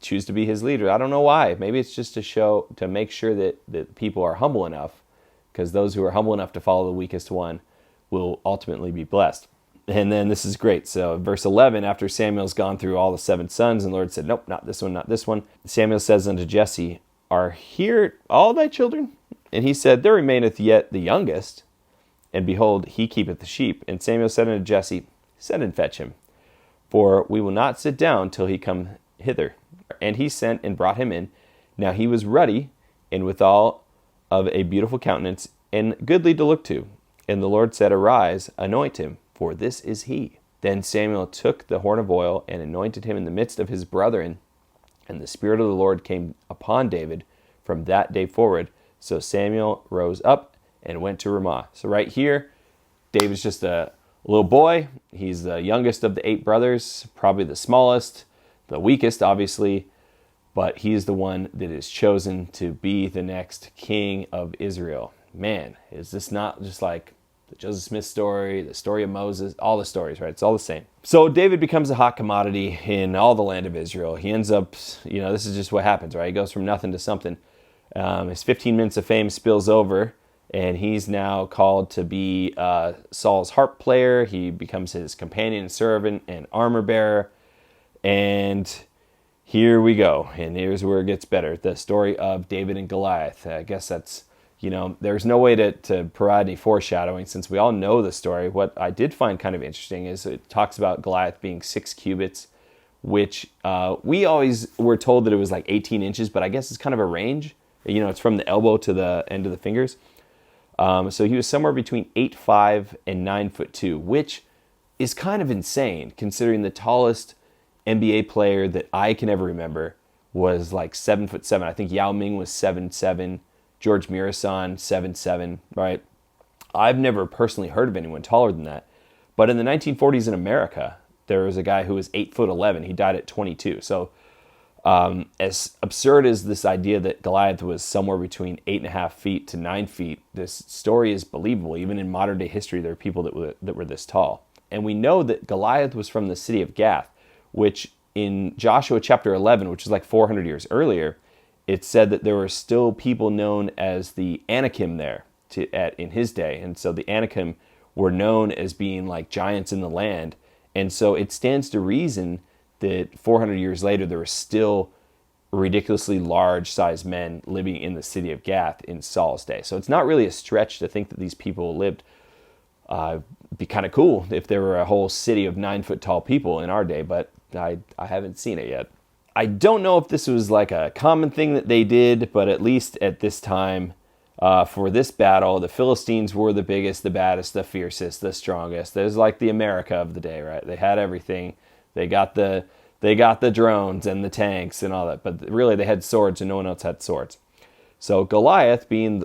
choose to be his leader. I don't know why. Maybe it's just to make sure that people are humble enough, because those who are humble enough to follow the weakest one will ultimately be blessed. And then this is great. So verse 11, after Samuel's gone through all the 7 sons, and the Lord said, Nope, not this one, not this one. Samuel says unto Jesse, Are here all thy children? And he said, There remaineth yet the youngest. and behold, he keepeth the sheep. And Samuel said unto Jesse, Send and fetch him, for we will not sit down till he come hither. And he sent and brought him in. Now he was ruddy, and withal of a beautiful countenance, and goodly to look to. And the Lord said, Arise, anoint him, for this is he. Then Samuel took the horn of oil, and anointed him in the midst of his brethren. And the Spirit of the Lord came upon David from that day forward. So Samuel rose up and went to Ramah. So right here, David's just a little boy. He's the youngest of the 8 brothers, probably the smallest, the weakest, obviously. But he is the one that is chosen to be the next king of Israel. Man, is this not just like the Joseph Smith story, the story of Moses, all the stories, right? It's all the same. So David becomes a hot commodity in all the land of Israel. He ends up, this is just what happens, right? He goes from nothing to something. His 15 minutes of fame spills over, and he's now called to be Saul's harp player. He becomes his companion and servant and armor bearer. And here we go. And here's where it gets better. The story of David and Goliath. I guess that's, there's no way to provide any foreshadowing since we all know the story. What I did find kind of interesting is it talks about Goliath being 6 cubits, which we always were told that it was like 18 inches, but I guess it's kind of a range. It's from the elbow to the end of the fingers. So he was somewhere between 8'5" and 9'2", which is kind of insane considering the tallest NBA player that I can ever remember was like 7'7". I think Yao Ming was 7'7". George Mirasan, 7'7", right? I've never personally heard of anyone taller than that. But in the 1940s in America, there was a guy who was 8'11". He died at 22. So as absurd as this idea that Goliath was somewhere between 8.5 feet to 9 feet, this story is believable. Even in modern day history, there are people that were this tall. And we know that Goliath was from the city of Gath, which in Joshua chapter 11, which is like 400 years earlier, it said that there were still people known as the Anakim there in his day. And so the Anakim were known as being like giants in the land. And so it stands to reason that 400 years later, there were still ridiculously large-sized men living in the city of Gath in Saul's day. So it's not really a stretch to think that these people lived. It'd be kind of cool if there were a whole city of 9-foot-tall people in our day, but I haven't seen it yet. I don't know if this was like a common thing that they did, but at least at this time, for this battle, the Philistines were the biggest, the baddest, the fiercest, the strongest. There's like the America of the day, right? They had everything. They got the drones and the tanks and all that, but really they had swords and no one else had swords. So Goliath, being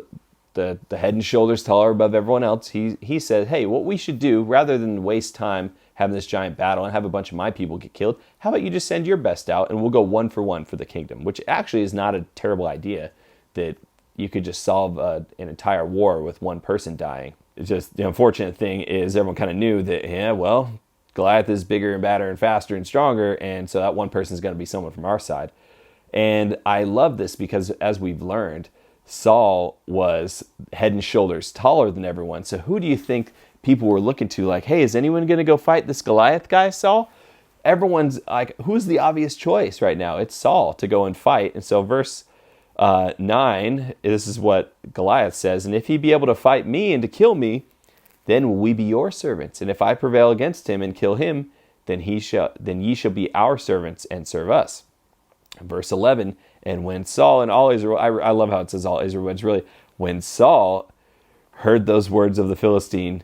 the head and shoulders taller above everyone else, he said, hey, what we should do, rather than waste time having this giant battle and have a bunch of my people get killed, how about you just send your best out and we'll go 1 for 1 for the kingdom, which actually is not a terrible idea, that you could just solve an entire war with one person dying. It's just the unfortunate thing is everyone kind of knew that, Goliath is bigger and badder and faster and stronger, and so that one person is going to be someone from our side. And I love this because, as we've learned, Saul was head and shoulders taller than everyone. So who do you think people were looking to? Like, hey, is anyone going to go fight this Goliath guy, Saul? Everyone's like, who's the obvious choice right now? It's Saul to go and fight. And so verse 9, this is what Goliath says, and if he be able to fight me and to kill me, then will we be your servants. And if I prevail against him and kill him, then ye shall be our servants and serve us. Verse 11, and when Saul and all Israel, I love how it says all Israel, but it's really, when Saul heard those words of the Philistine,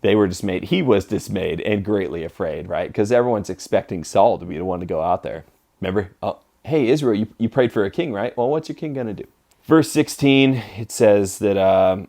they were dismayed. He was dismayed and greatly afraid, right? Because everyone's expecting Saul to be the one to go out there. Remember? Oh, hey, Israel, you prayed for a king, right? Well, what's your king going to do? Verse 16, it says that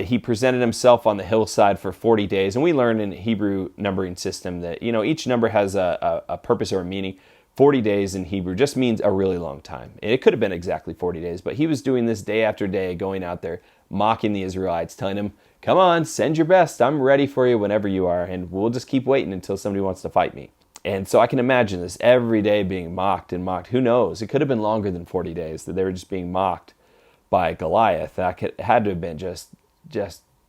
he presented himself on the hillside for 40 days. And we learned in Hebrew numbering system that, each number has a purpose or a meaning. 40 days in Hebrew just means a really long time. And it could have been exactly 40 days, but he was doing this day after day, going out there, mocking the Israelites, telling them, come on, send your best. I'm ready for you whenever you are. And we'll just keep waiting until somebody wants to fight me. And so I can imagine this every day being mocked and mocked. Who knows? It could have been longer than 40 days that they were just being mocked by Goliath. It had to have been just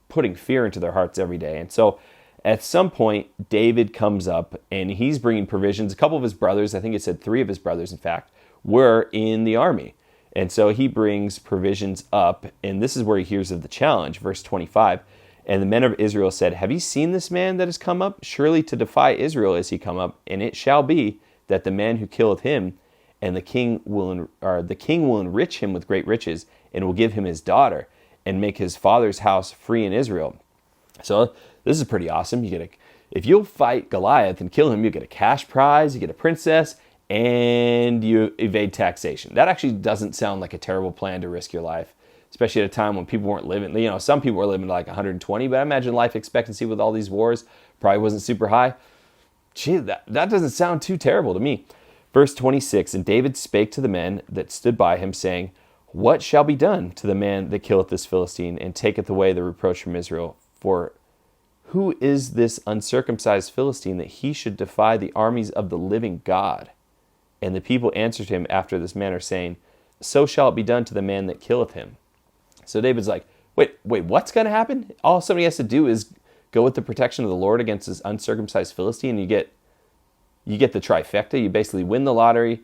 putting fear into their hearts every day. And so at some point, David comes up and he's bringing provisions. A couple of his brothers, I think it said 3 of his brothers, in fact, were in the army. And so he brings provisions up, and this is where he hears of the challenge. Verse 25, And the men of Israel said, have you seen this man that is come up? Surely to defy Israel is he come up, and it shall be that the man who killeth him, and the king will enrich him with great riches, and will give him his daughter, and make his father's house free in Israel. So this is pretty awesome. If you'll fight Goliath and kill him, you get a cash prize, you get a princess, and you evade taxation. That actually doesn't sound like a terrible plan to risk your life, especially at a time when people weren't living, some people were living to like 120, but I imagine life expectancy with all these wars probably wasn't super high. Gee, that doesn't sound too terrible to me. Verse 26, and David spake to the men that stood by him, saying, what shall be done to the man that killeth this Philistine, and taketh away the reproach from Israel? For who is this uncircumcised Philistine that he should defy the armies of the living God? And the people answered him after this manner, saying, so shall it be done to the man that killeth him. So David's like, wait, what's going to happen? All somebody has to do is go with the protection of the Lord against this uncircumcised Philistine. You get the trifecta. You basically win the lottery,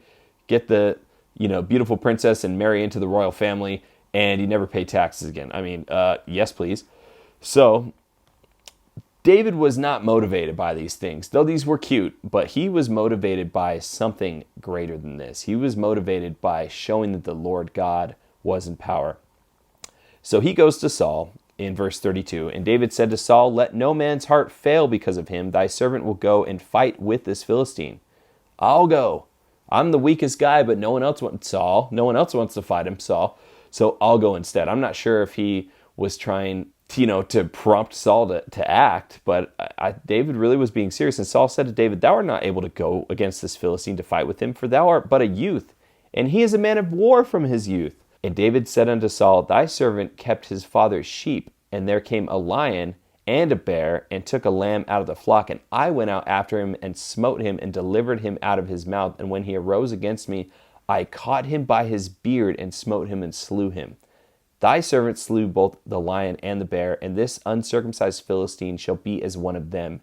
get the beautiful princess and marry into the royal family, and you never pay taxes again. I mean, yes, please. So David was not motivated by these things, though these were cute, but he was motivated by something greater than this. He was motivated by showing that the Lord God was in power. So he goes to Saul in verse 32, and David said to Saul, let no man's heart fail because of him. Thy servant will go and fight with this Philistine. I'll go. I'm the weakest guy, but no one else wants Saul. No one else wants to fight him, Saul. So I'll go instead. I'm not sure if he was trying to prompt Saul to act, but David really was being serious. And Saul said to David, thou art not able to go against this Philistine to fight with him, for thou art but a youth, and he is a man of war from his youth. And David said unto Saul, thy servant kept his father's sheep, and there came a lion and a bear, and took a lamb out of the flock, and I went out after him, and smote him, and delivered him out of his mouth. And when he arose against me, I caught him by his beard, and smote him, and slew him. Thy servant slew both the lion and the bear, and this uncircumcised Philistine shall be as one of them,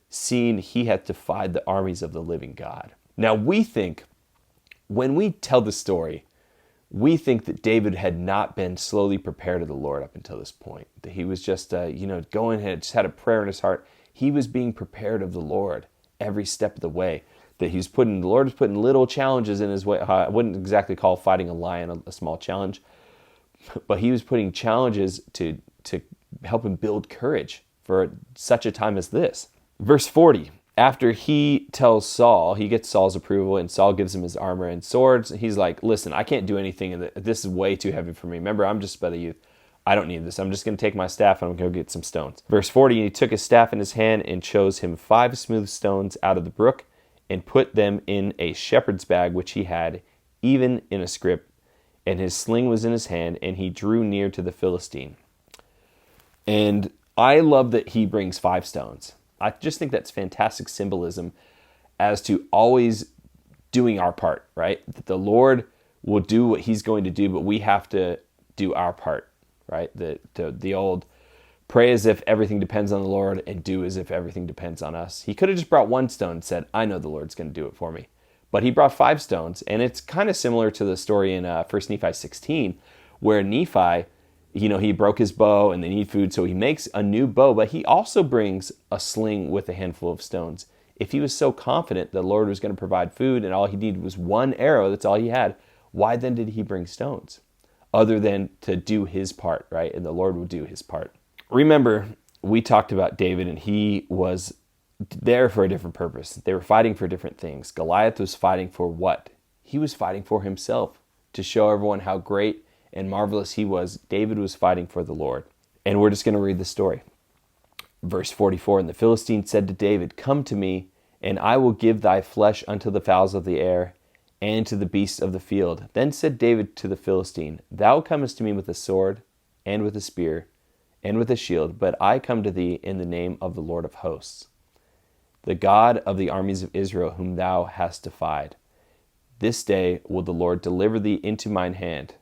seeing he hath defied the armies of the living God. Now we think, when we tell the story, we think that David had not been slowly prepared of the Lord up until this point. That he was just, going ahead, just had a prayer in his heart. He was being prepared of the Lord every step of the way. That the Lord was putting little challenges in his way. I wouldn't exactly call fighting a lion a small challenge, but he was putting challenges to help him build courage for such a time as this. Verse 40. After he tells Saul, he gets Saul's approval, and Saul gives him his armor and swords. He's like, listen, I can't do anything. This is way too heavy for me. Remember, I'm just but a youth. I don't need this. I'm just going to take my staff and I'm going to go get some stones. Verse 40, and he took his staff in his hand and chose him 5 smooth stones out of the brook and put them in a shepherd's bag which he had, even in a scrip. And his sling was in his hand, and he drew near to the Philistine. And I love that he brings 5 stones. I just think that's fantastic symbolism as to always doing our part, right? That the Lord will do what he's going to do, but we have to do our part, right? The old pray as if everything depends on the Lord and do as if everything depends on us. He could have just brought 1 stone and said, I know the Lord's going to do it for me. But he brought 5 stones, and it's kind of similar to the story in 1 Nephi 16, where Nephi, he broke his bow and they need food, so he makes a new bow, but he also brings a sling with a handful of stones. If he was so confident the Lord was going to provide food and all he needed was 1 arrow, that's all he had, why then did he bring stones? Other than to do his part, right? And the Lord would do his part. Remember, we talked about David, and he was there for a different purpose. They were fighting for different things. Goliath was fighting for what? He was fighting for himself, to show everyone how great and marvelous he was. David was fighting for the Lord. And we're just going to read the story. Verse 44, and the Philistine said to David, come to me, and I will give thy flesh unto the fowls of the air, and to the beasts of the field. Then said David to the Philistine, thou comest to me with a sword, and with a spear, and with a shield, but I come to thee in the name of the Lord of hosts, the God of the armies of Israel, whom thou hast defied. This day will the Lord deliver thee into mine hand,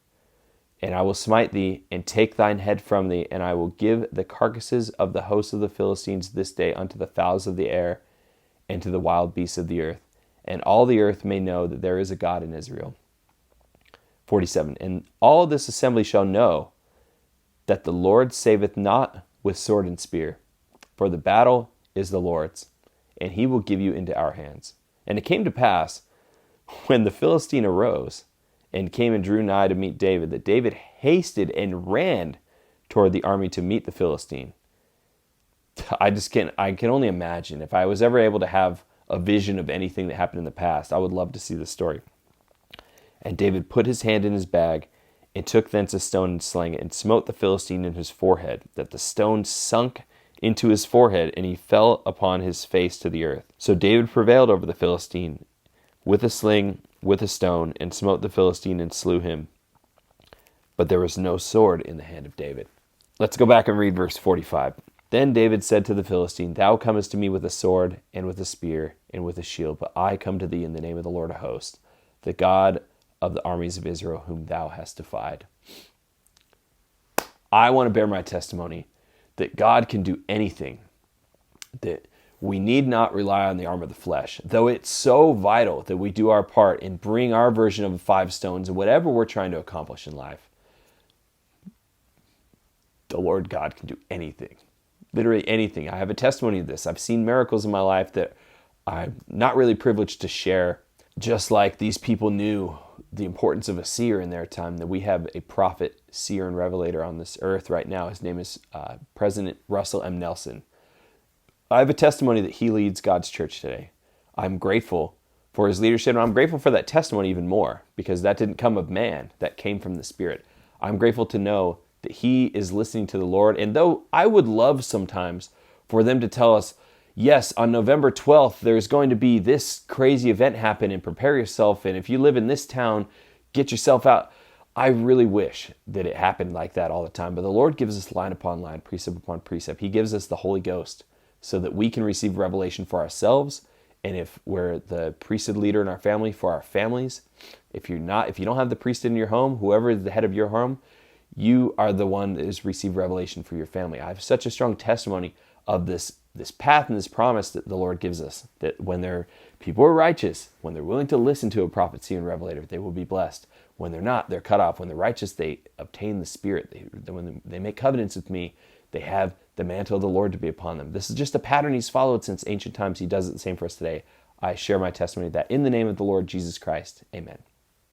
and I will smite thee, and take thine head from thee, and I will give the carcasses of the hosts of the Philistines this day unto the fowls of the air, and to the wild beasts of the earth, and all the earth may know that there is a God in Israel. 47, and all this assembly shall know that the Lord saveth not with sword and spear. For the battle is the Lord's, and he will give you into our hands. And it came to pass, when the Philistine arose and came and drew nigh to meet David, that David hasted and ran toward the army to meet the Philistine. I can only imagine. If I was ever able to have a vision of anything that happened in the past, I would love to see the story. And David put his hand in his bag, and took thence a stone and slang it, and smote the Philistine in his forehead, that the stone sunk into his forehead, and he fell upon his face to the earth. So David prevailed over the Philistine with a sling, with a stone, and smote the Philistine and slew him. But there was no sword in the hand of David. Let's go back and read verse 45. Then David said to the Philistine, Thou comest to me with a sword, and with a spear, and with a shield, but I come to thee in the name of the Lord of hosts, the God of the armies of Israel, whom thou hast defied. I want to bear my testimony that God can do anything, that we need not rely on the arm of the flesh, though it's so vital that we do our part and bring our version of the 5 stones and whatever we're trying to accomplish in life. The Lord God can do anything, literally anything. I have a testimony of this. I've seen miracles in my life that I'm not really privileged to share, just like these people knew the importance of a seer in their time, that we have a prophet, seer, and revelator on this earth right now. His name is President Russell M. Nelson. I have a testimony that he leads God's church today. I'm grateful for his leadership, and I'm grateful for that testimony even more, because that didn't come of man, that came from the Spirit. I'm grateful to know that he is listening to the Lord, and though I would love sometimes for them to tell us, yes, on November 12th, there's going to be this crazy event happen, and prepare yourself, and if you live in this town, get yourself out. I really wish that it happened like that all the time, but the Lord gives us line upon line, precept upon precept. He gives us the Holy Ghost so that we can receive revelation for ourselves, and if we're the priesthood leader in our family, for our families. If you don't have the priesthood in your home, whoever is the head of your home, you are the one that has received revelation for your family. I have such a strong testimony of this path and this promise that the Lord gives us, that when people are righteous, when they're willing to listen to a prophet, seer, and revelator, they will be blessed. When they're not, they're cut off. When they're righteous, they obtain the Spirit. When they make covenants with me, they have the mantle of the Lord to be upon them. This is just a pattern he's followed since ancient times. He does it the same for us today. I share my testimony that in the name of the Lord Jesus Christ, amen.